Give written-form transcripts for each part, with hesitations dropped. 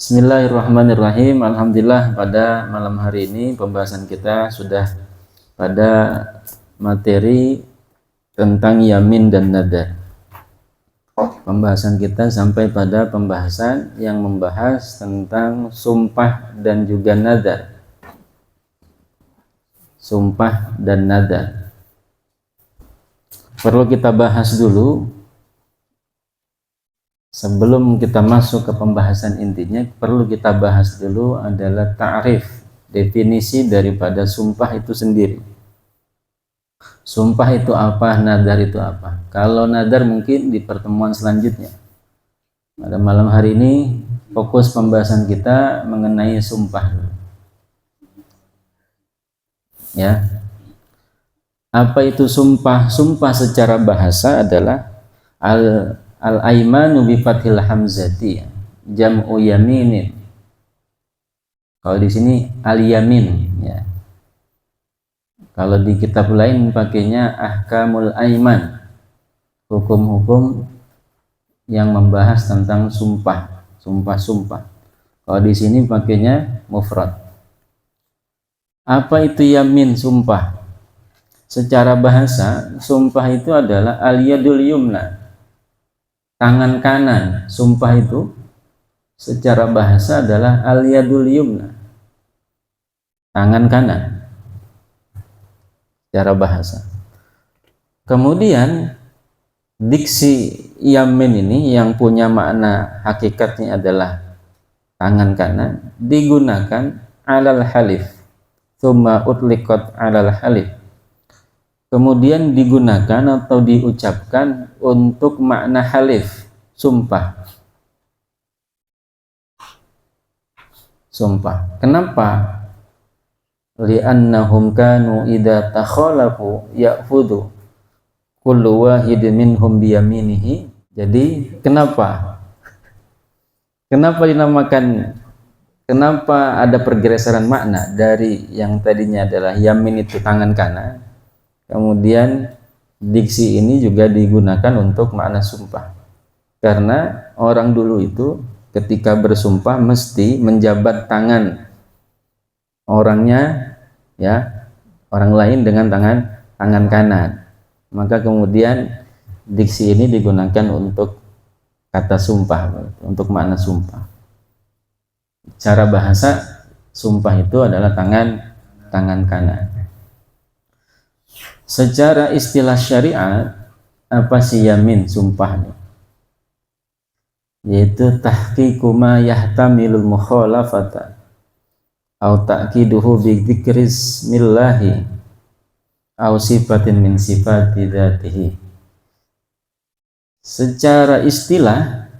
Bismillahirrahmanirrahim. Alhamdulillah pada malam hari ini pembahasan kita sudah pada materi tentang yamin dan nadar. Pembahasan kita sampai pada pembahasan yang membahas tentang sumpah dan juga nadar. Sumpah dan nadar. Perlu kita bahas dulu. Sebelum kita masuk ke pembahasan intinya, perlu kita bahas dulu adalah ta'rif, definisi daripada sumpah itu sendiri. Sumpah itu apa, nadar itu apa? Kalau nadar mungkin di pertemuan selanjutnya. Pada malam hari ini fokus pembahasan kita mengenai sumpah. Ya. Apa itu sumpah? Sumpah secara bahasa adalah al-aimanu bi fathil hamzati, jam'u yaminin. Kalau di sini al-yamin, ya. Kalau di kitab lain pakainya ahkamul aiman, hukum-hukum yang membahas tentang sumpah, sumpah-sumpah. Kalau di sini pakainya mufrad. Apa itu yamin, sumpah? Secara bahasa, sumpah itu adalah al-yadul yumna, tangan kanan. Sumpah itu secara bahasa adalah al-yadul yumna, tangan kanan secara bahasa. Kemudian diksi yamin ini yang punya makna hakikatnya adalah tangan kanan digunakan alal halif, tsumma utliqat alal halif, kemudian digunakan atau diucapkan untuk makna halif, sumpah. Sumpah. Kenapa? Li'annahum kanu idza takhalafu ya'khudhu kullu wahidin minhum biyaminihi. Jadi kenapa? Kenapa dinamakan, kenapa ada pergeseran makna dari yang tadinya adalah yamin itu tangan kanan, kemudian diksi ini juga digunakan untuk makna sumpah? Karena orang dulu itu ketika bersumpah mesti menjabat tangan orangnya, ya, orang lain dengan tangan kanan. Maka kemudian diksi ini digunakan untuk kata sumpah, untuk makna sumpah. Cara bahasa sumpah itu adalah tangan kanan. Secara istilah syariat, apa sih yamin, sumpah ini? Yaitu tahqiqu ma yahtamilul mukhalafata au ta'kiduhu bi dzikri ismillahi au sifatin min sifati dzatihi. Secara istilah,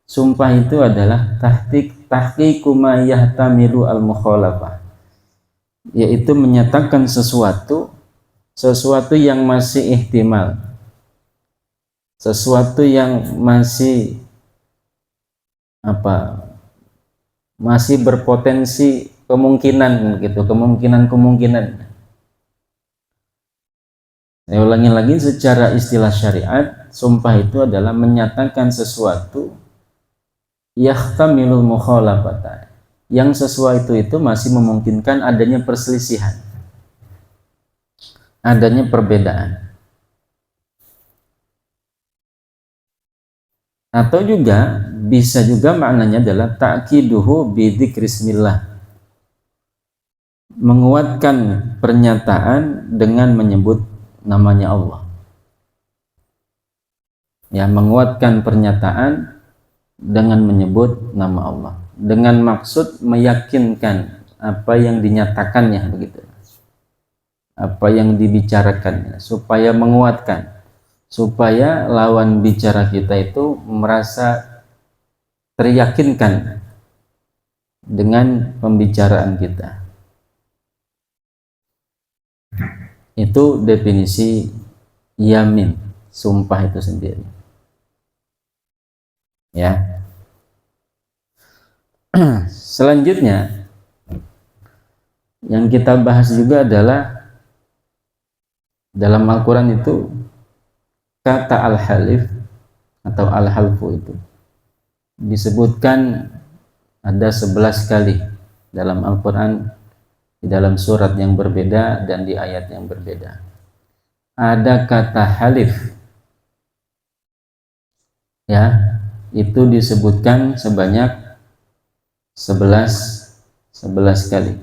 sumpah itu adalah tahqiqu ma yahtamilu al mukhalafah, yaitu menyatakan sesuatu yang masih ihtimal, sesuatu yang masih masih berpotensi kemungkinan gitu, kemungkinan. Saya ulangi lagi, secara istilah syariat, sumpah itu adalah menyatakan sesuatu yahtamilul mukhalafata, yang sesuatu itu masih memungkinkan adanya perselisihan, adanya perbedaan. Atau juga bisa juga maknanya adalah ta'kiduhu bi dzikrismillah, menguatkan pernyataan dengan menyebut namanya Allah. Ya, menguatkan pernyataan dengan menyebut nama Allah, dengan maksud meyakinkan apa yang dinyatakannya, begitu. Apa yang dibicarakannya, supaya menguatkan, supaya lawan bicara kita itu merasa teryakinkan dengan pembicaraan kita. Itu definisi yamin, sumpah itu sendiri. Ya. Selanjutnya yang kita bahas juga adalah dalam Al-Quran itu kata al-halif atau al-halfu itu disebutkan ada 11 kali dalam Al-Quran, di dalam surat yang berbeda dan di ayat yang berbeda. Ada kata halif, ya, itu disebutkan sebanyak 11 kali.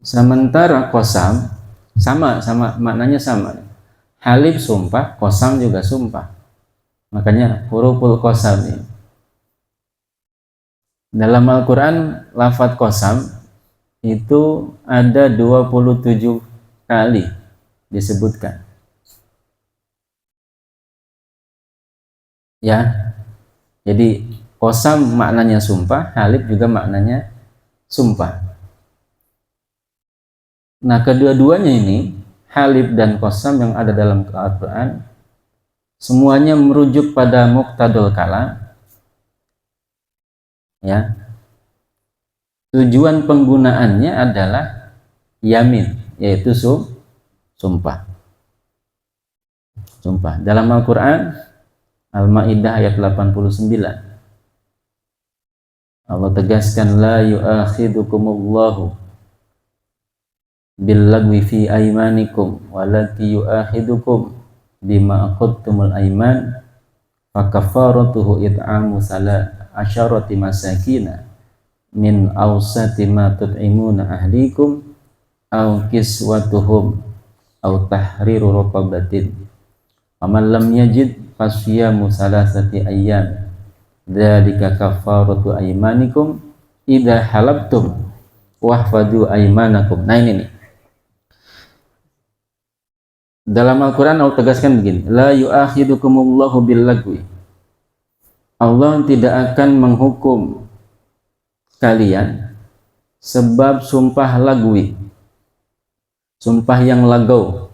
Sementara qasam sama maknanya sama. Halif sumpah, qasam juga sumpah. Makanya huruful qasam ini. Dalam Al-Quran lafadz qasam itu ada 27 kali disebutkan. Ya, jadi qasam maknanya sumpah, halif juga maknanya sumpah. Nah, kedua-duanya ini, halif dan qasam yang ada dalam Al-Quran, semuanya merujuk pada muqtadul kalam. Ya, tujuan penggunaannya adalah yamin, yaitu sumpah. Sumpah. Dalam Al-Quran, Al-Ma'idah ayat 89, Allah tegaskan, la yu'akhidukumullahu billagwi fi aymanikum walaki yu'akhidukum bima aqadtumul ayman fakafaratuhu it'amu asyarati masakina min awsati ma tut'imuna ahlikum aw kiswatuhum aw tahriru raqabatin faman lam yajid fasyamu salasati ayyam dzalika kafaratu aymanikum idza halabtum wahfadu aymanakum. Nah, ini nih, dalam Al-Quran Allah tegaskan begini, la yu'akhidukumullahu billagwi, Allah tidak akan menghukum kalian sebab sumpah lagwi, sumpah yang lagau.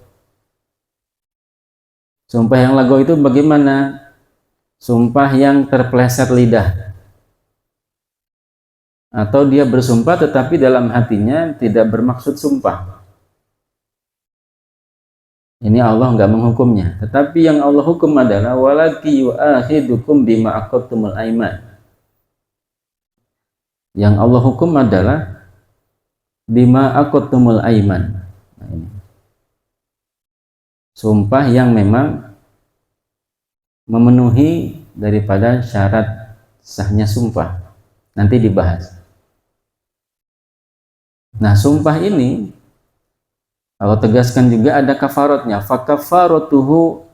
Sumpah yang lagau itu bagaimana? Sumpah yang terpeleset lidah, atau dia bersumpah tetapi dalam hatinya tidak bermaksud sumpah. Ini Allah nggak menghukumnya, tetapi yang Allah hukum adalah walaki yu'akhidukum bima aqadtumul aiman. Yang Allah hukum adalah bima aqadtumul aiman. Nah, ini sumpah yang memang memenuhi daripada syarat sahnya sumpah. Nanti dibahas. Nah, sumpah ini Allah tegaskan juga ada kafaratnya. Fakafaratuhu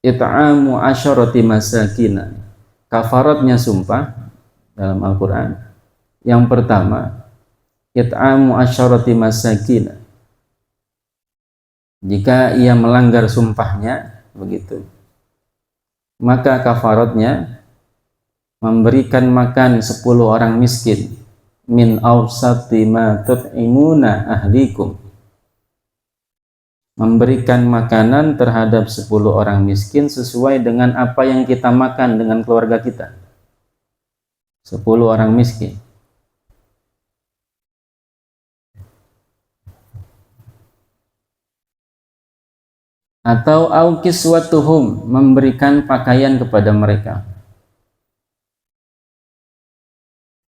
it'amu asyarati masakina. Kafaratnya sumpah dalam Al-Quran, yang pertama, it'amu asyarati masakina. Jika ia melanggar sumpahnya, begitu, maka kafaratnya memberikan makan 10 orang miskin, min awsati ma tut'imuna ahlikum, memberikan makanan terhadap 10 orang miskin sesuai dengan apa yang kita makan dengan keluarga kita. 10 orang miskin. Atau au kiswatuhum, memberikan pakaian kepada mereka.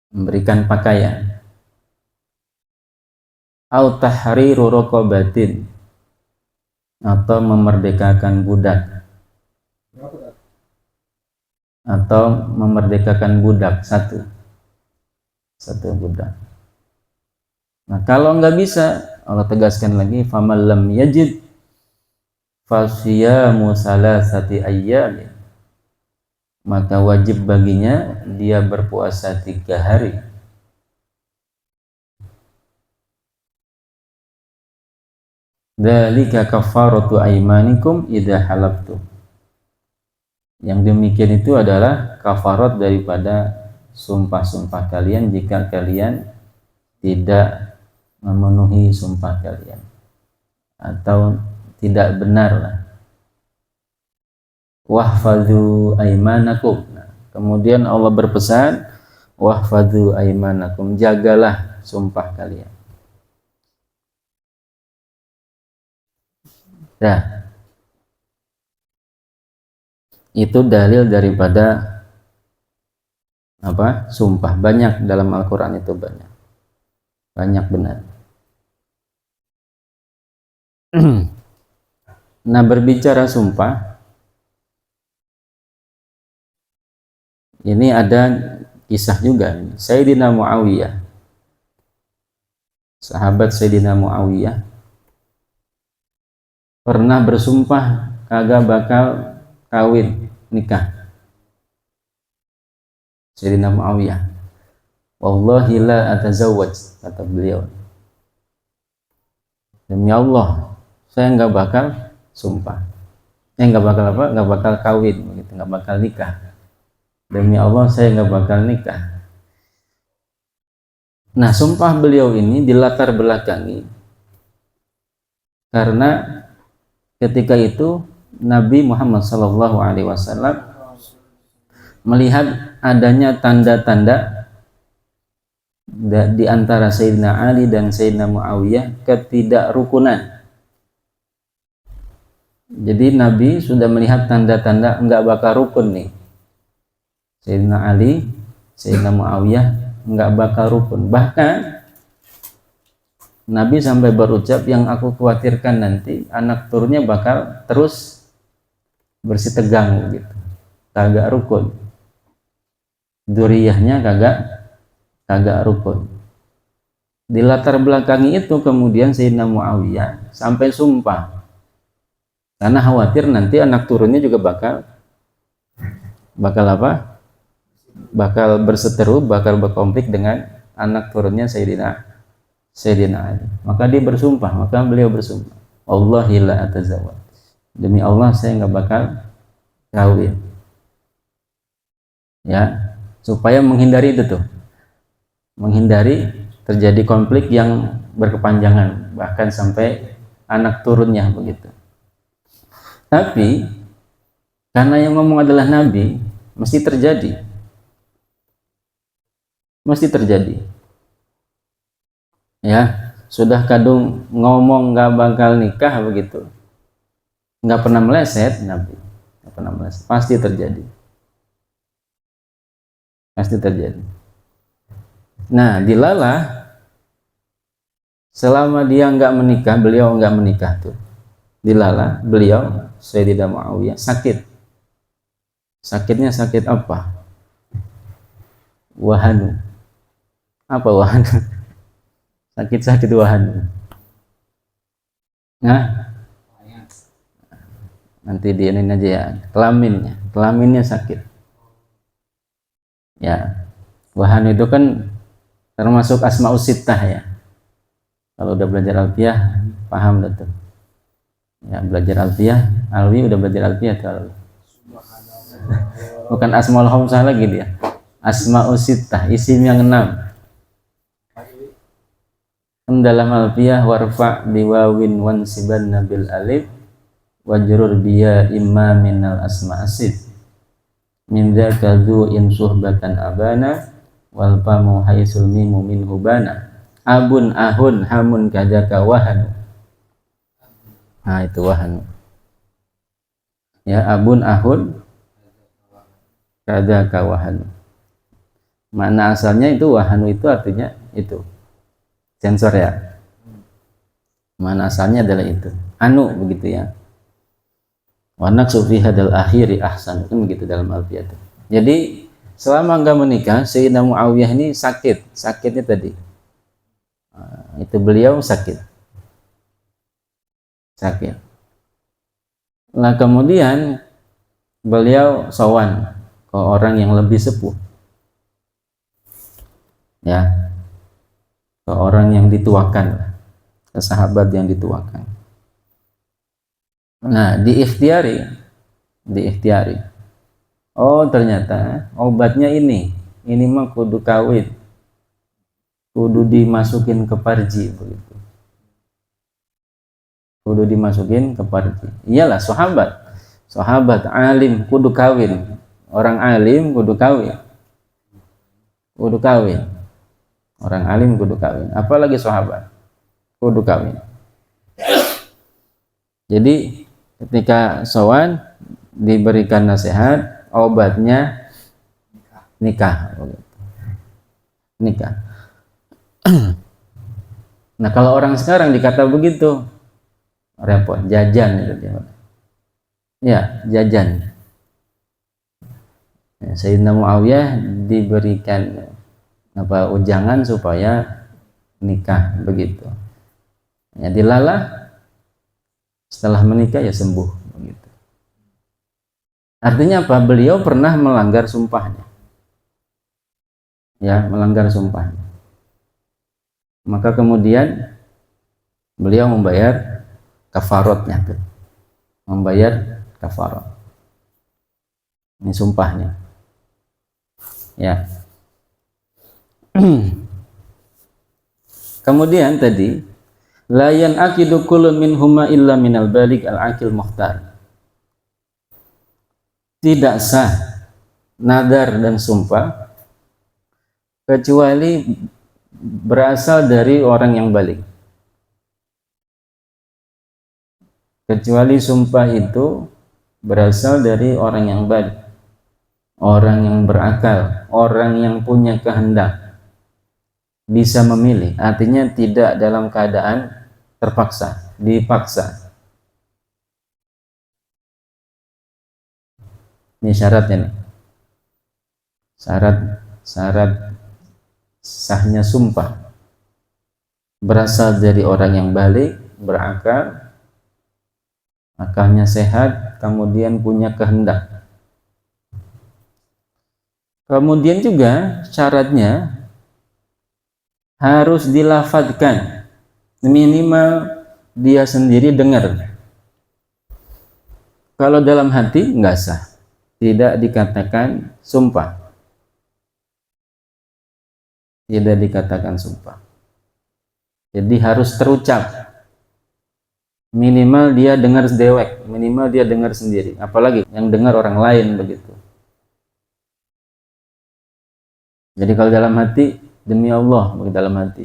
Memberikan pakaian. Au tahriru raqabatin, atau memerdekakan budak. Atau memerdekakan budak satu budak. Nah, kalau nggak bisa, Allah tegaskan lagi, faman lam yajid fasyamu salasati ayyamin, maka wajib baginya dia berpuasa 3 hari. Dzalika kafaratu aymanikum idza halaftum. Yang demikian itu adalah kafarat daripada sumpah-sumpah kalian jika kalian tidak memenuhi sumpah kalian atau tidak benar lah. Wahfadzu aymanakum. Nah, kemudian Allah berpesan, wahfadzu aymanakum, jagalah sumpah kalian. Nah, itu dalil daripada sumpah. Banyak dalam Al-Quran itu, banyak benar. Nah, berbicara sumpah, ini ada kisah juga. Sayyidina Muawiyah, sahabat Sayyidina Muawiyah, pernah bersumpah kagak bakal kawin nikah. Sayyidina Muawiyah, wallahi la atazawwaj, kata beliau, demi Allah saya nggak bakal sumpah, nggak bakal nggak bakal kawin begitu, nggak bakal nikah, demi Allah saya nggak bakal nikah. Nah, sumpah beliau ini dilatar belakangi karena ketika itu Nabi Muhammad SAW melihat adanya tanda-tanda di antara Sayyidina Ali dan Sayyidina Muawiyah ketidakrukunan. Jadi Nabi sudah melihat tanda-tanda enggak bakal rukun nih. Sayyidina Ali, Sayyidina Muawiyah enggak bakal rukun. Bahkan Nabi sampai berucap, yang aku khawatirkan nanti anak turunnya bakal terus bersitegang gitu, kagak rukun, dzurriyyahnya kagak rukun. Di latar belakangi itu kemudian Sayyidina Muawiyah sampai sumpah karena khawatir nanti anak turunnya juga bakal berseteru, bakal berkonflik dengan anak turunnya Sayyidina Ali. Maka dia bersumpah, maka beliau bersumpah, wallahi la atazawwaj, demi Allah saya nggak bakal kawin. Ya, supaya menghindari itu tuh, menghindari terjadi konflik yang berkepanjangan bahkan sampai anak turunnya begitu. Tapi karena yang ngomong adalah Nabi, mesti terjadi, ya. Sudah kadung ngomong nggak bakal nikah begitu, nggak pernah meleset. Nabi nggak pernah meleset, pasti terjadi. Nah, dilalah selama dia nggak menikah, beliau nggak menikah tuh, dilalah beliau Sayyidina Muawiyah sakitnya sakit apa? Wahanu. Apa wahanu? Sakit wahanu. Nah, nanti di ini aja ya, kelaminnya sakit. Ya, wahanu itu kan termasuk asmaus sittah ya. Kalau udah belajar alfiyah paham betul. Ya, belajar alfiyah, alwi udah belajar alfiyah tuh alwi. Bukan asmaul khamsah lagi dia. Asmaus sittah, isim yang 6. Dalam alfiyah warfa biwawin wansiban nabil alif wajrur biya imma minal asma asid min dzaka dzu in suhbatan abana wal famu haisul mimu min hubana abun ahun hamun kadaka wahanu. Nah, itu wahanu ya, abun ahun kadaka wahanu. Makna asalnya itu wahanu itu artinya itu sensor ya. Mana asalnya adalah itu. Anu begitu ya. Wa naqsu fi hadal akhiri ahsan. Itu begitu dalam alfiyah itu. Jadi selama enggak menikah, Sayyidina Muawiyah ini sakit. Sakitnya tadi. Itu beliau sakit. Nah, kemudian beliau sowan ke orang yang lebih sepuh. Ya. Ke orang yang dituakan, ke sahabat yang dituakan. Nah, diikhtiari. Oh, ternyata obatnya ini mah kudu kawin, kudu dimasukin ke parji begitu. Kudu dimasukin ke parji. Iyalah sahabat alim kudu kawin, orang alim kudu kawin. Orang alim kudu kawin, apalagi sahabat kudu kawin. Jadi ketika sowan diberikan nasihat, obatnya nikah, nikah. Nah kalau orang sekarang dikata begitu, repot, jajan itu dia. Ya, jajan. Ya, Sayyidina Muawiyah diberikan ujangan supaya nikah begitu. Ya dilalah, setelah menikah ya sembuh begitu. Artinya apa? Beliau pernah melanggar sumpahnya. Ya, melanggar sumpahnya. Maka kemudian beliau membayar kafaratnya tuh. Membayar kafarat. Ini sumpahnya. Ya. Kemudian tadi la yanaqidu kullu minhuma illa minal balik al-aqil mukhtar. Tidak sah nadar dan sumpah kecuali berasal dari orang yang balik. Kecuali sumpah itu berasal dari orang yang balik, orang yang berakal, orang yang punya kehendak, bisa memilih, artinya tidak dalam keadaan terpaksa, dipaksa. Ini syaratnya nih. Syarat sahnya sumpah berasal dari orang yang balik, berakal, akalnya sehat, kemudian punya kehendak. Kemudian juga syaratnya harus dilafadzkan, minimal dia sendiri dengar. Kalau dalam hati nggak sah, tidak dikatakan sumpah, tidak dikatakan sumpah. Jadi harus terucap, minimal dia dengar dewek, minimal dia dengar sendiri, apalagi yang dengar orang lain begitu. Jadi kalau dalam hati, demi Allah, dalam hati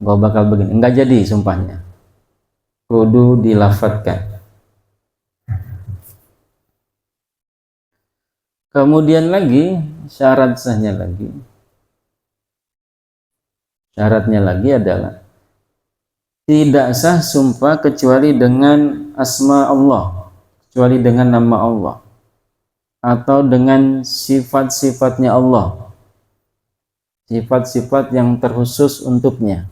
gak bakal begini, enggak jadi sumpahnya, kudu dilafadzkan. Kemudian lagi syaratnya lagi adalah tidak sah sumpah kecuali dengan asma Allah, kecuali dengan nama Allah atau dengan sifat-sifatnya Allah, sifat-sifat yang terkhusus untuknya.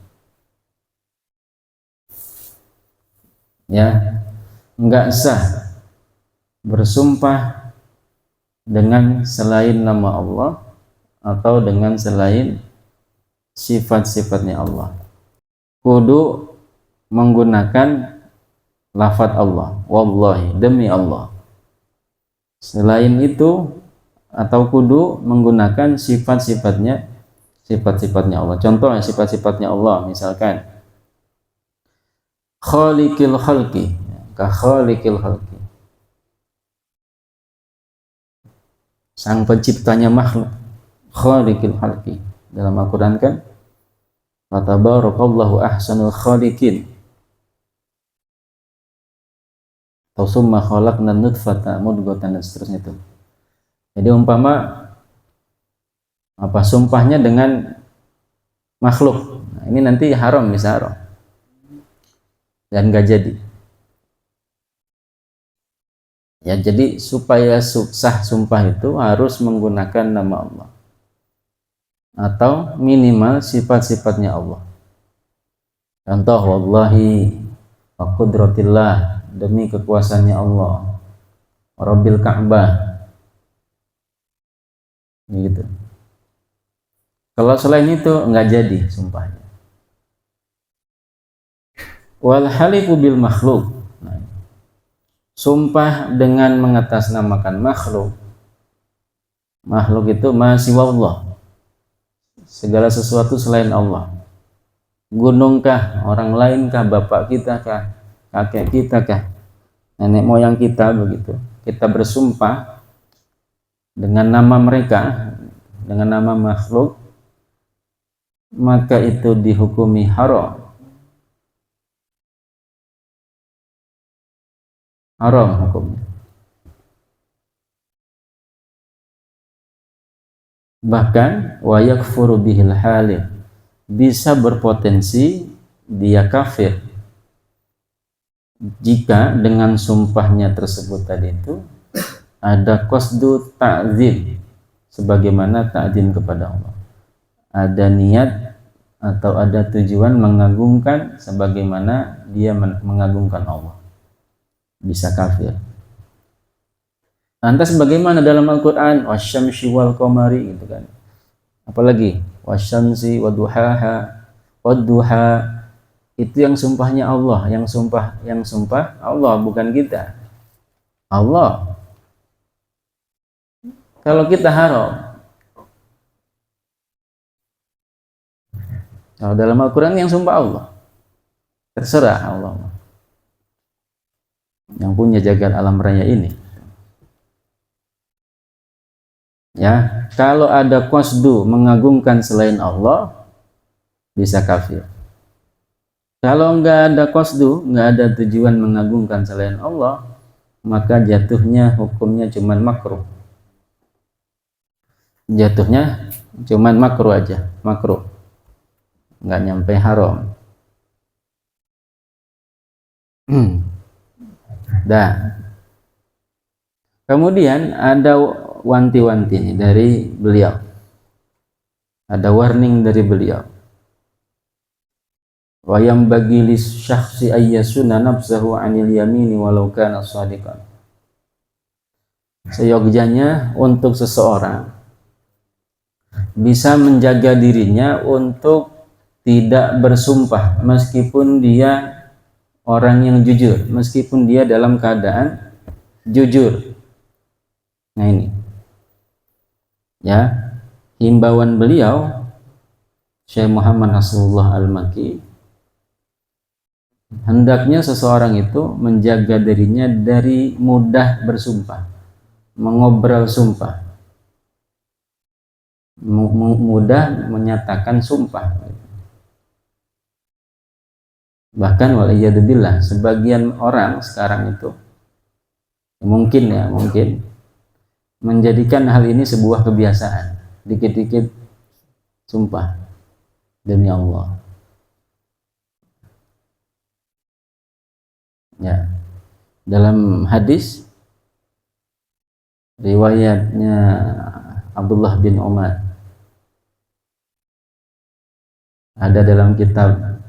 Ya, enggak sah bersumpah dengan selain nama Allah atau dengan selain sifat-sifatnya Allah. Kudu menggunakan lafadz Allah, wallahi, demi Allah. Selain itu atau kudu menggunakan sifat-sifatnya Allah. Contoh sifat-sifatnya Allah, misalkan khaliqil khalqi, ka khaliqil khalqi, sang penciptanya makhluk, khaliqil khalqi. Dalam Al-Quran kan fatabarakallahu ahsanul khaliqin, atau summa khalaqna nutfata mudghatan, dan seterusnya itu. Jadi umpama sumpahnya dengan makhluk, nah, ini nanti haram, bisa haram dan gak jadi. Ya, jadi supaya sah sumpah itu harus menggunakan nama Allah atau minimal sifat-sifatnya Allah. Contoh, wallahi wa qudratillah, demi kekuasaannya Allah, Rabbil Ka'bah, gitu. Kalau selain itu enggak jadi sumpahnya. Wal halifu bil makhluk, nah, sumpah dengan mengatasnamakan makhluk. Makhluk itu ma siwallah, segala sesuatu selain Allah. Gunungkah, orang lainkah, bapak kita kah, kakek kita kah, nenek moyang kita, begitu. Kita bersumpah dengan nama mereka, dengan nama makhluk, maka itu dihukumi haram. Haram hukumnya. Bahkan wa yakfuru bihil halim, bisa berpotensi dia kafir jika dengan sumpahnya tersebut tadi itu ada qasdu ta'zim, sebagaimana ta'zim kepada Allah, ada niat atau ada tujuan mengagungkan sebagaimana dia mengagungkan Allah, bisa kafir. Lantas bagaimana dalam Al-Quran? Wasyamsi wal qamari, gitu kan. Apalagi wasyamsi waduhaha, wadduha, itu yang sumpahnya Allah, yang sumpah Allah, bukan kita. Allah. Kalau kita haram. Kalau dalam Al-Quran yang sumpah Allah, terserah Allah yang punya jagat alam raya ini. Ya, kalau ada qasdu mengagungkan selain Allah, bisa kafir. Kalau nggak ada qasdu, nggak ada tujuan mengagungkan selain Allah, maka jatuhnya hukumnya cuman makruh. Jatuhnya cuman makruh aja, makruh, nggak nyampe haram. Dah. Kemudian ada wanti-wanti nih dari beliau, ada warning dari beliau. Wa yang bagi lis syakhsi ayyasuna nafsahu 'anil yamini walau kana shadiqan. Seyogjanya untuk seseorang bisa menjaga dirinya untuk tidak bersumpah meskipun dia orang yang jujur, meskipun dia dalam keadaan jujur. Nah ini ya, himbauan beliau Syekh Muhammad Nasrullah Al-Makki, hendaknya seseorang itu menjaga dirinya dari mudah bersumpah, mengobrol sumpah, mudah menyatakan sumpah. Bahkan waliyadzubillah, sebagian orang sekarang itu mungkin menjadikan hal ini sebuah kebiasaan, dikit-dikit sumpah demi Allah. Ya, dalam hadis riwayatnya Abdullah bin Umar, ada dalam kitab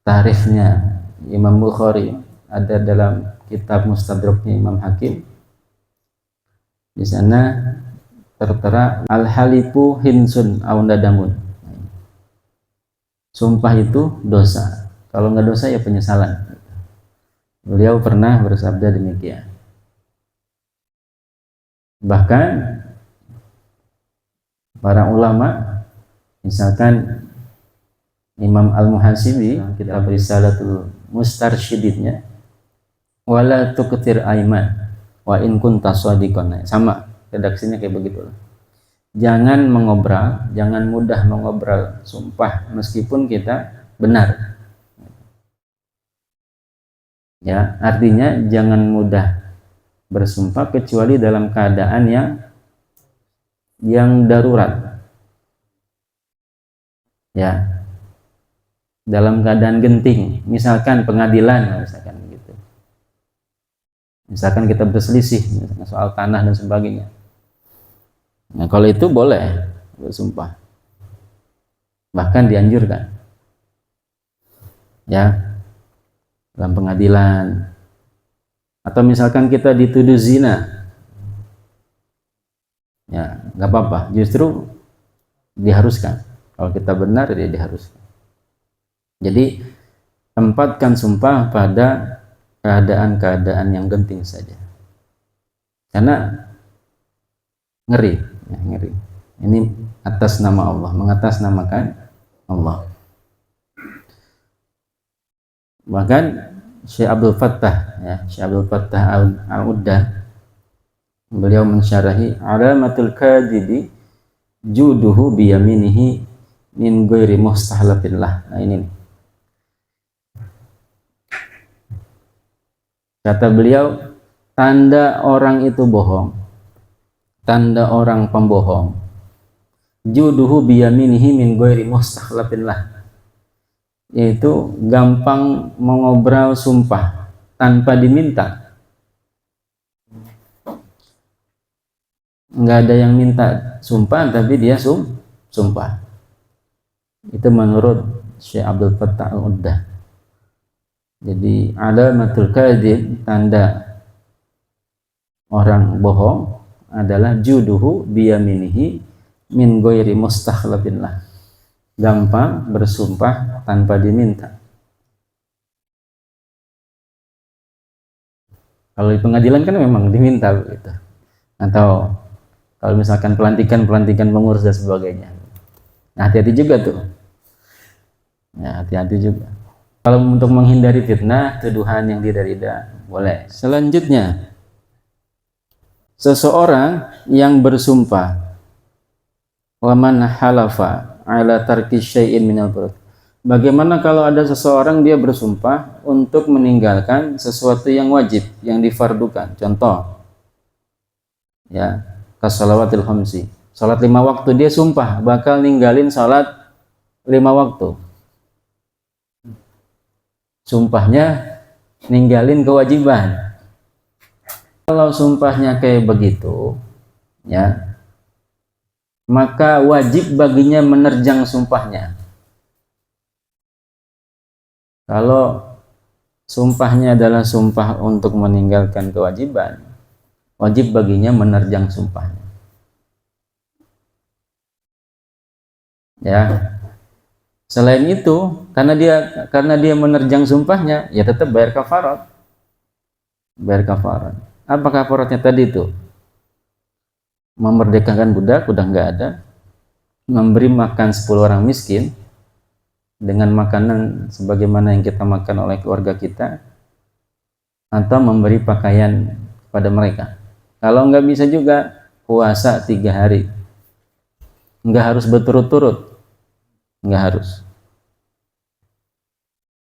tarifnya Imam Bukhari, ada dalam kitab Mustadraknya Imam Hakim. Di sana tertera al-halifu hinsun aw nadamun. Sumpah itu dosa. Kalau nggak dosa ya penyesalan. Beliau pernah bersabda demikian. Bahkan para ulama, misalkan Imam Al-Muhasibi, kitab Risalatul Mustarsyididnya, wala tuqtir aiman wa in kunta shadiqan, sama redaksinya kayak begitu. Jangan mengobrol, jangan mudah mengobrol sumpah meskipun kita benar. Ya, artinya jangan mudah bersumpah kecuali dalam keadaan yang darurat. Ya, dalam keadaan genting, misalkan pengadilan, misalkan gitu. Misalkan kita berselisih misalkan soal tanah dan sebagainya. Nah, kalau itu boleh bersumpah, bahkan dianjurkan. Ya, dalam pengadilan, atau misalkan kita dituduh zina, ya nggak apa-apa, justru diharuskan. Kalau kita benar, dia diharuskan. Jadi tempatkan sumpah pada keadaan-keadaan yang genting saja, karena ngeri, ya, ngeri. Ini atas nama Allah, mengatasnamakan Allah. Bahkan Syekh Abdul Fattah, ya, Syekh Abdul Fattah Al-Uddah, beliau mensyarahi alamatul kadhibi juduhu biyaminihi min ghairi mustahlafin lah. Nah ini nih. Kata beliau, tanda orang itu bohong, tanda orang pembohong juduhu biyaminihi min ghairi mustakhlafin lah, yaitu gampang mengobrol sumpah tanpa diminta. Nggak ada yang minta sumpah tapi dia sumpah. Itu menurut Syekh Abdul Fattah Al-Uddah. Jadi alamatul kadzib, tanda orang bohong adalah juduhu biyaminihi min ghairi mustakhlafin lah, gampang bersumpah tanpa diminta. Kalau di pengadilan kan memang diminta begitu, atau kalau misalkan pelantikan pengurus dan sebagainya. Nah, hati-hati juga tuh. Ya, hati-hati juga. Kalau untuk menghindari fitnah, tuduhan yang tidak boleh. Selanjutnya, seseorang yang bersumpah, wa man halafa ala tarki syai'in minal furud. Bagaimana kalau ada seseorang dia bersumpah untuk meninggalkan sesuatu yang wajib, yang difardukan. Contoh, ya, kasalawatil khamsi, salat 5 waktu, dia sumpah bakal ninggalin salat 5 waktu. Sumpahnya ninggalin kewajiban. Kalau sumpahnya kayak begitu, ya, maka wajib baginya menerjang sumpahnya. Kalau sumpahnya adalah sumpah untuk meninggalkan kewajiban, wajib baginya menerjang sumpahnya. Ya. Selain itu, karena dia menerjang sumpahnya, ya tetap bayar kafarat. Bayar kafarat. Apa kafaratnya tadi itu? Memerdekakan budak, udah nggak ada. Memberi makan 10 orang miskin dengan makanan sebagaimana yang kita makan oleh keluarga kita, atau memberi pakaian kepada mereka. Kalau nggak bisa juga, puasa 3 hari. Nggak harus berturut-turut. Nggak harus.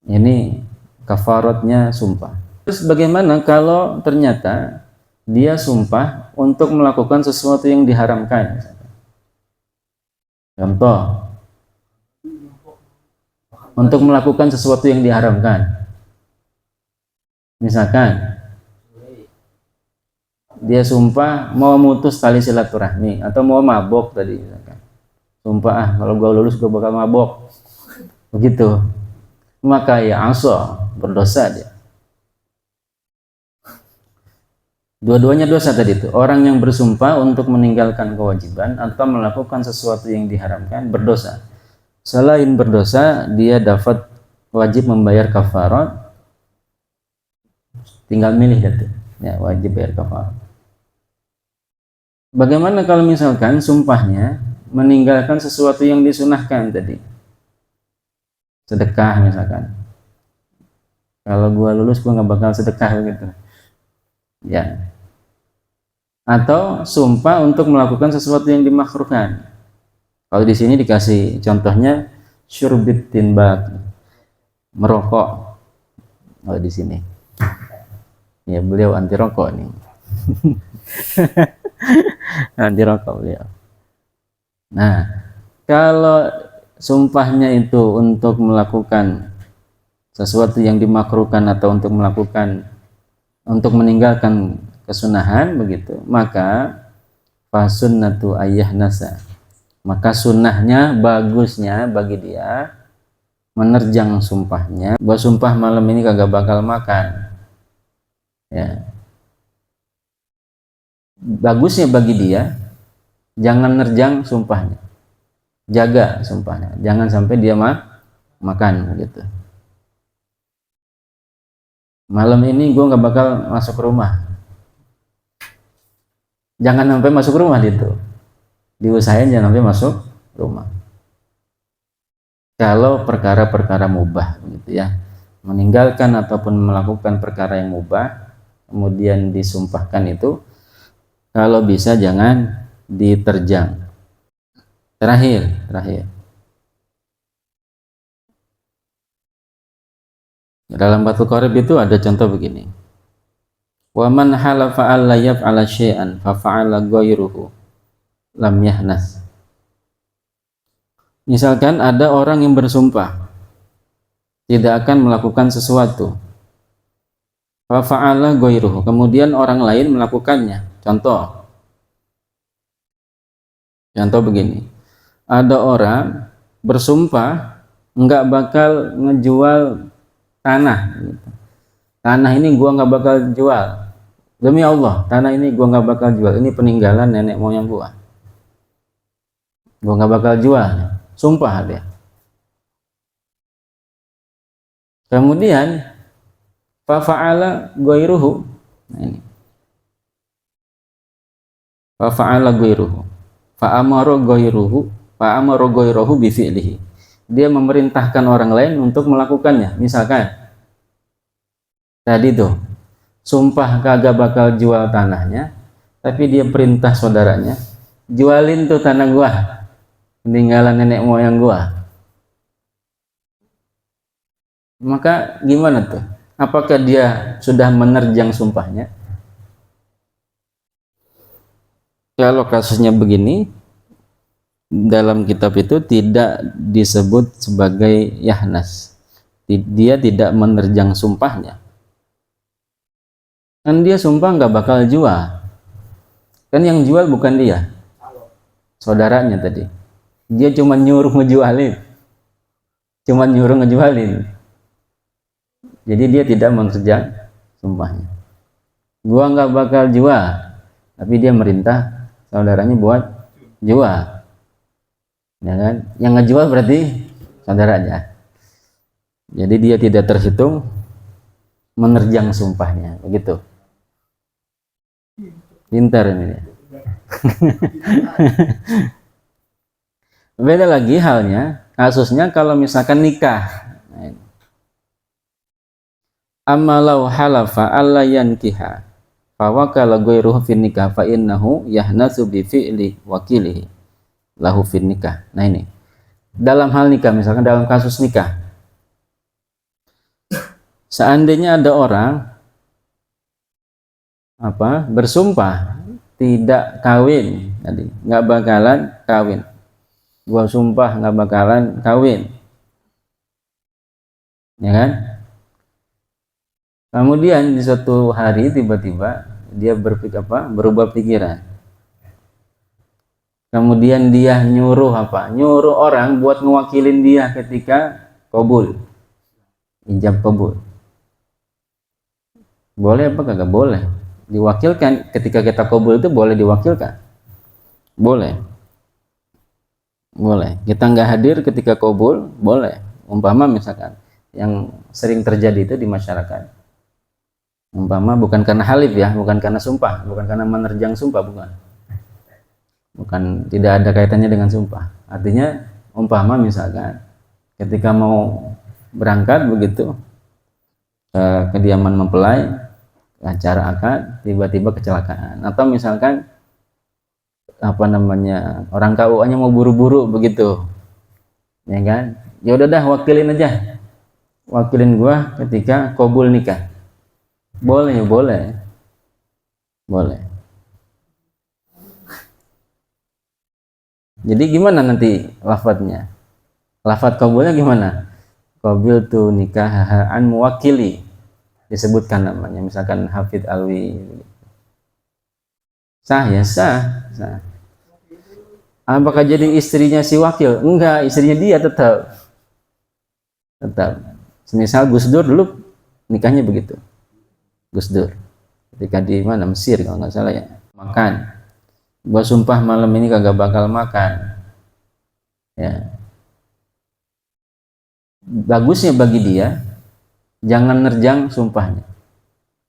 Ini kafaratnya sumpah. Terus bagaimana kalau ternyata dia sumpah untuk melakukan sesuatu yang diharamkan? Contoh, untuk melakukan sesuatu yang diharamkan. Misalkan dia sumpah mau mutus tali silaturahmi atau mau mabok tadi, misalkan. Sumpah, kalau gue lulus gue bakal mabok, begitu, maka ya asa, berdosa dia. Dua-duanya dosa tadi itu. Orang yang bersumpah untuk meninggalkan kewajiban atau melakukan sesuatu yang diharamkan berdosa. Selain berdosa, dia dapat wajib membayar kafarat. Tinggal milih itu, ya, wajib bayar kafarat. Bagaimana kalau misalkan sumpahnya meninggalkan sesuatu yang disunahkan tadi, sedekah misalkan, kalau gua lulus gua nggak bakal sedekah gitu, ya, atau sumpah untuk melakukan sesuatu yang dimakruhkan. Kalau di sini dikasih contohnya syurbit tinbak, merokok. Kalau di sini, ya, beliau anti rokok nih. Anti rokok beliau. Nah, kalau sumpahnya itu untuk melakukan sesuatu yang dimakruhkan atau untuk meninggalkan kesunahan begitu, maka fasunnatu ayah nasa, maka sunnahnya, bagusnya bagi dia menerjang sumpahnya, bahwa sumpah malam ini kagak bakal makan, ya, bagusnya bagi dia jangan nerjang sumpahnya, jaga sumpahnya, jangan sampai dia makan gitu. Malam ini gue nggak bakal masuk rumah, jangan sampai masuk rumah gitu, diusahain jangan sampai masuk rumah. Kalau perkara-perkara mubah gitu ya, meninggalkan ataupun melakukan perkara yang mubah kemudian disumpahkan itu, kalau bisa jangan diterjang. Terakhir dalam Fathul Qorib itu ada contoh begini, wa man halafa alla yaf'ala syai'an fa fa'ala ghairuhu lam yahnas. Misalkan ada orang yang bersumpah tidak akan melakukan sesuatu, fa fa'ala ghairuhu, kemudian orang lain melakukannya. Contoh begini, ada orang bersumpah nggak bakal ngejual tanah gitu. Tanah ini gua nggak bakal jual, demi Allah tanah ini gua nggak bakal jual, ini peninggalan nenek moyang gua nggak bakal jual, sumpah dia. Kemudian fa fa'ala ghairuhu, nah ini fa fa'ala ghairuhu fa amara ghairuhu bi fi'lihi, dia memerintahkan orang lain untuk melakukannya. Misalkan tadi tuh sumpah kagak bakal jual tanahnya, tapi dia perintah saudaranya, jualin tuh tanah gua, peninggalan nenek moyang gua. Maka gimana tuh? Apakah dia sudah menerjang sumpahnya? Kalau kasusnya begini, dalam kitab itu tidak disebut sebagai yahnas. Dia tidak menerjang sumpahnya. Kan dia sumpah nggak bakal jual. Kan yang jual bukan dia, saudaranya tadi. Dia cuma nyuruh ngejualin. Jadi dia tidak menerjang sumpahnya. Gua nggak bakal jual, tapi dia merintah saudaranya buat jual. Ya kan? Yang ngejual berarti saudaranya. Jadi dia tidak terhitung menerjang sumpahnya, begitu. Pintar ini. Beda lagi halnya, kasusnya kalau misalkan nikah. Amalau halafa alla yankiha fa wakala ghairuhu fin nikah fa innahu yahnasu bi fi'li wakilihi lahu fin nikah. Nah ini dalam hal nikah, misalkan dalam kasus nikah, seandainya ada orang bersumpah tidak kawin, tadi nggak bakalan kawin, gua sumpah nggak bakalan kawin, ya kan? Kemudian di suatu hari tiba-tiba dia berubah pikiran. Kemudian dia nyuruh orang buat ngewakilin dia ketika qabul, ijab qabul. Boleh apa kagak boleh? Diwakilkan ketika kita qabul itu boleh diwakilkan? Boleh. Kita nggak hadir ketika qabul, boleh. Umpama misalkan yang sering terjadi itu di masyarakat. Umpama bukan karena halif ya, bukan karena sumpah, bukan karena menerjang sumpah, bukan tidak ada kaitannya dengan sumpah. Artinya umpama misalkan ketika mau berangkat begitu ke kediaman mempelai, acara akad, tiba-tiba kecelakaan, atau misalkan orang KUA-nya mau buru-buru begitu, ya kan? Ya udah dah, wakilin gua ketika qabul nikah. Boleh. Jadi gimana nanti lafadznya? Lafadz qabulnya gimana? Qabil tu nikah an muwakili, disebutkan namanya, misalkan Hafid Alwi. Sah. Apakah jadi istrinya si wakil? Enggak, istrinya dia tetap. Semisal Gus Dur dulu nikahnya begitu. Gus Dur ketika di Mesir kalau nggak salah ya, makan, gua sumpah malam ini kagak bakal makan, ya. Bagusnya bagi dia jangan nerjang sumpahnya,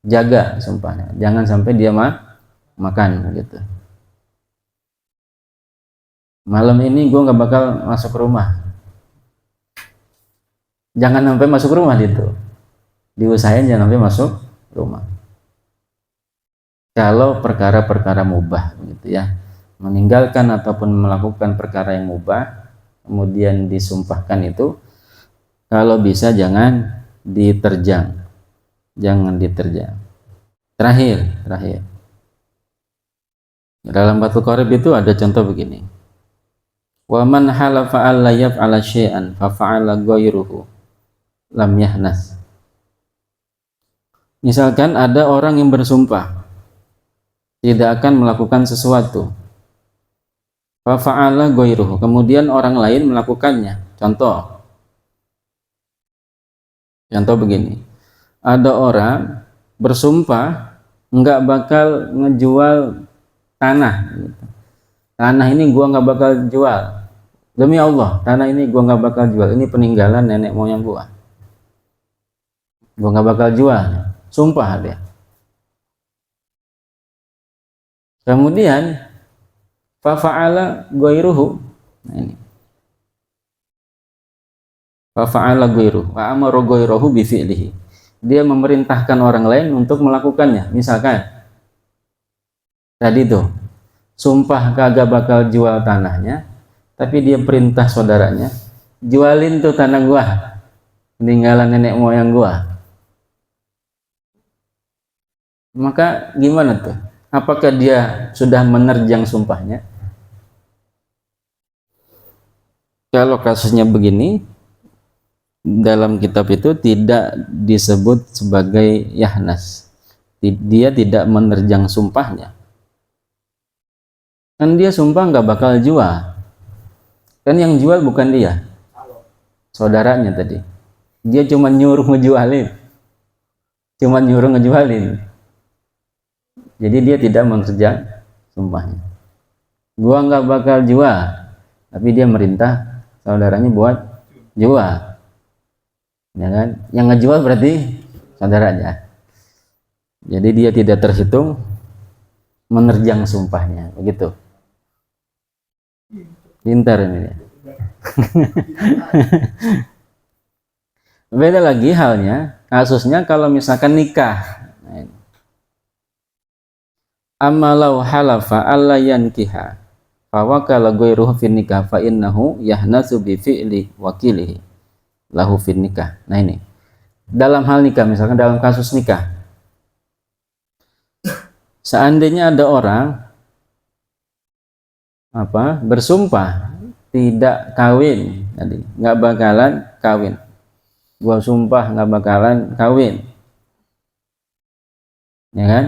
jaga sumpahnya, jangan sampai dia makan gitu. Malam ini gua nggak bakal masuk rumah, jangan sampai masuk rumah gitu, diusahain jangan sampai masuk rumah. Kalau perkara-perkara mubah gitu ya, meninggalkan ataupun melakukan perkara yang mubah kemudian disumpahkan itu, kalau bisa jangan diterjang. Terakhir dalam Fathul Qorib itu ada contoh begini. Wa man halafa alla yaf'ala syai'an fa fa'ala ghairuhu lam yahnas. Misalkan ada orang yang bersumpah tidak akan melakukan sesuatu, fa fa'ala ghairuhu, kemudian orang lain melakukannya. Contoh begini, ada orang bersumpah nggak bakal ngejual tanah gitu. Tanah ini gua nggak bakal jual, demi Allah tanah ini gua nggak bakal jual, ini peninggalan nenek moyang gua nggak bakal jual, sumpah dia. Kemudian fa fa'ala ghairuhu, nah ini fa fa'ala ghairuhu wa amara ghairuhu bi fi'lihi, dia memerintahkan orang lain untuk melakukannya. Misalkan tadi tuh sumpah kagak bakal jual tanahnya, tapi dia perintah saudaranya, jualin tuh tanah gua, peninggalan nenek moyang gua. Maka gimana tuh? Apakah dia sudah menerjang sumpahnya? Kalau kasusnya begini, dalam kitab itu tidak disebut sebagai yahnas. Dia tidak menerjang sumpahnya. Kan dia sumpah nggak bakal jual. Kan yang jual bukan dia, saudaranya tadi. Dia cuma nyuruh ngejualin. Jadi dia tidak menerjang sumpahnya. Gua nggak bakal jual, tapi dia merintah saudaranya buat jual. Ya kan? Yang ngejual berarti saudaranya. Jadi dia tidak terhitung menerjang sumpahnya, begitu. Pintar ini. Beda lagi halnya, kasusnya kalau misalkan nikah. Amalau halafa alla yankiha fa wakala ghairuhu fin nikah fa innahu yahnasu bi fi'li wakilihi lahu fin nikah. Nah ini dalam hal nikah, misalkan dalam kasus nikah, seandainya ada orang bersumpah tidak kawin, tadi nggak bakalan kawin, gua sumpah nggak bakalan kawin, ya kan?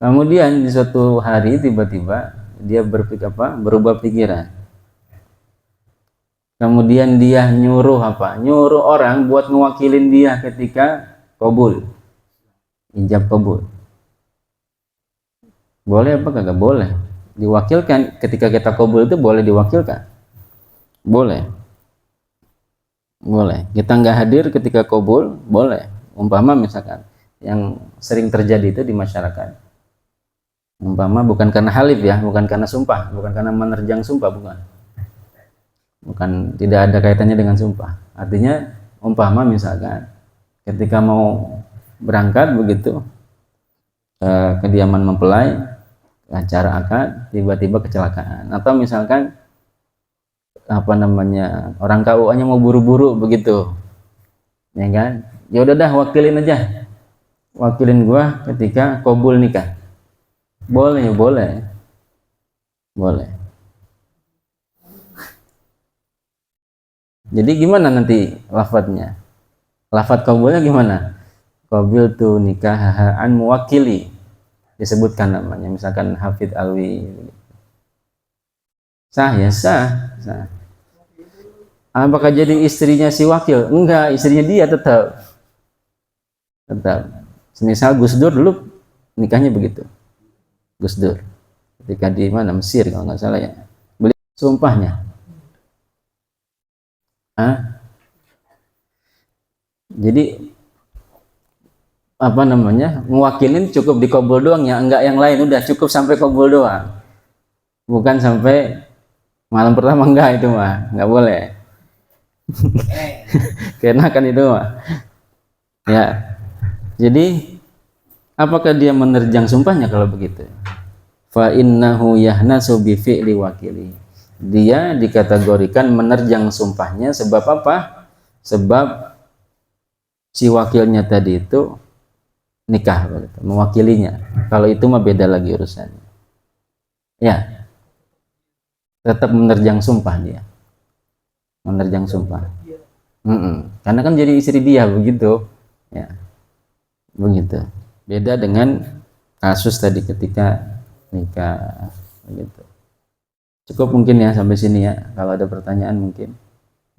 Kemudian di suatu hari tiba-tiba dia berubah pikiran, kemudian dia nyuruh orang buat ngewakilin dia ketika qabul, ijab qabul. Boleh apa kagak boleh diwakilkan? Ketika kita qabul itu boleh diwakilkan, boleh kita nggak hadir ketika qabul, boleh. Umpama misalkan yang sering terjadi itu di masyarakat, umpama bukan karena halif ya, bukan karena sumpah, bukan karena menerjang sumpah, bukan tidak ada kaitannya dengan sumpah. Artinya umpama misalkan ketika mau berangkat begitu ke kediaman mempelai, acara akad, tiba-tiba kecelakaan, atau misalkan orang KUA-nya mau buru-buru begitu, ya kan? Ya udah dah, wakilin gua ketika qabul nikah. Boleh. Jadi gimana nanti lafadznya? Lafadz qabulnya gimana? Qabil tu nikah an muwakili, disebutkan namanya, misalkan Hafidz Alwi. Sah. Apakah jadi istrinya si wakil? Enggak, istrinya dia tetap. Semisal Gus Dur dulu nikahnya begitu. Gus Dur ketika di mana, Mesir kalau nggak salah ya, beli sumpahnya. Jadi mewakilin cukup di qabul doang ya, enggak yang lain, udah cukup sampai qabul doang, bukan sampai malam pertama, enggak, itu mah nggak boleh. Karena kan itu mah ya. Jadi apakah dia menerjang sumpahnya kalau begitu? Fa innahu yahnasu bi fi'li wakili, dia dikategorikan menerjang sumpahnya. Sebab apa? Sebab si wakilnya tadi itu nikah, mewakilinya. Kalau itu mah beda lagi urusannya, ya. tetap menerjang sumpah dia, menerjang sumpah. Karena kan jadi istri dia begitu, ya begitu. Beda dengan kasus tadi ketika nikah, begitu. Cukup mungkin ya sampai sini ya. Kalau ada pertanyaan mungkin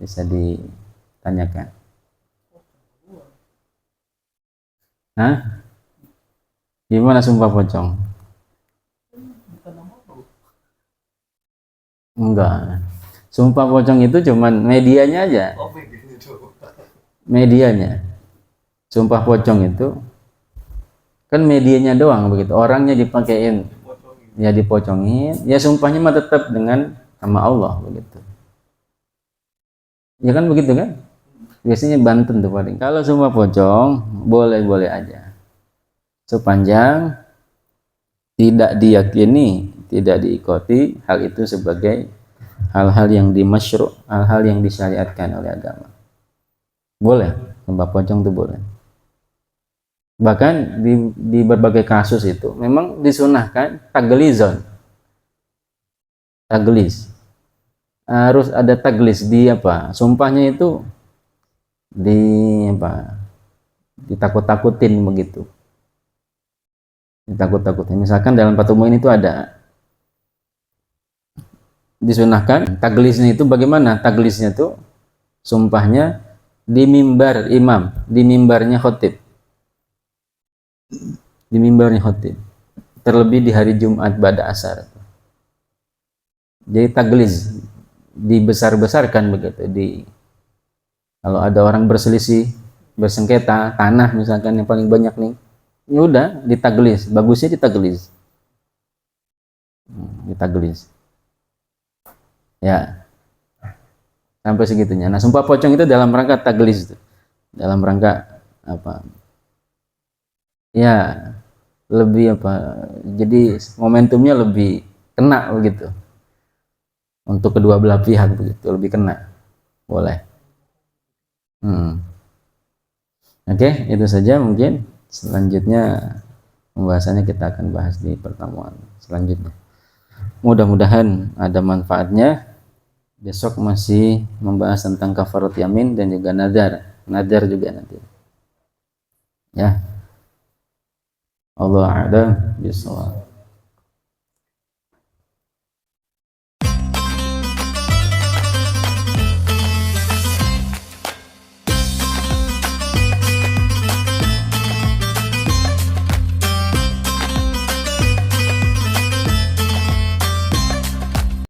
bisa ditanyakan. Hah? Gimana sumpah pocong? Enggak. Sumpah pocong itu cuman medianya aja. Medianya. Sumpah pocong itu kan medianya doang begitu. Orangnya dipakein, ya dipocongin, ya sumpahnya mah tetap dengan sama Allah begitu. Ya kan begitu kan? Biasanya Banten tuh paling. Kalau sumpah pocong boleh-boleh aja. Sepanjang tidak diyakini, tidak diikuti hal itu sebagai hal-hal yang dimasyru', hal-hal yang disyariatkan oleh agama. Boleh, sumpah pocong itu boleh. Bahkan di berbagai kasus itu memang disunahkan taglizon, taglis, harus ada taglis di apa, sumpahnya itu di apa, ditakut-takutin begitu, ditakut-takutin. Misalkan dalam Fathul itu ada disunahkan taglisnya itu. Bagaimana taglisnya itu? Sumpahnya di mimbar imam, di mimbarnya khotib, di mimbarnya khotib, terlebih di hari Jumat ba'da asar. Jadi taglis dibesar-besarkan begitu. Kalau ada orang berselisih, bersengketa tanah misalkan yang paling banyak nih, ya udah ditaglis, bagusnya ditaglis, ditaglis ya sampai segitunya. Nah sumpah pocong itu dalam rangka taglis itu, dalam rangka apa ya, lebih apa, jadi momentumnya lebih kena begitu untuk kedua belah pihak begitu, lebih kena. Boleh. Oke, itu saja mungkin. Selanjutnya pembahasannya kita akan bahas di pertemuan selanjutnya. Mudah-mudahan ada manfaatnya. Besok masih membahas tentang kafarat yamin dan juga nadar. Nadar juga nanti. Ya. Allah a'lam bishawab.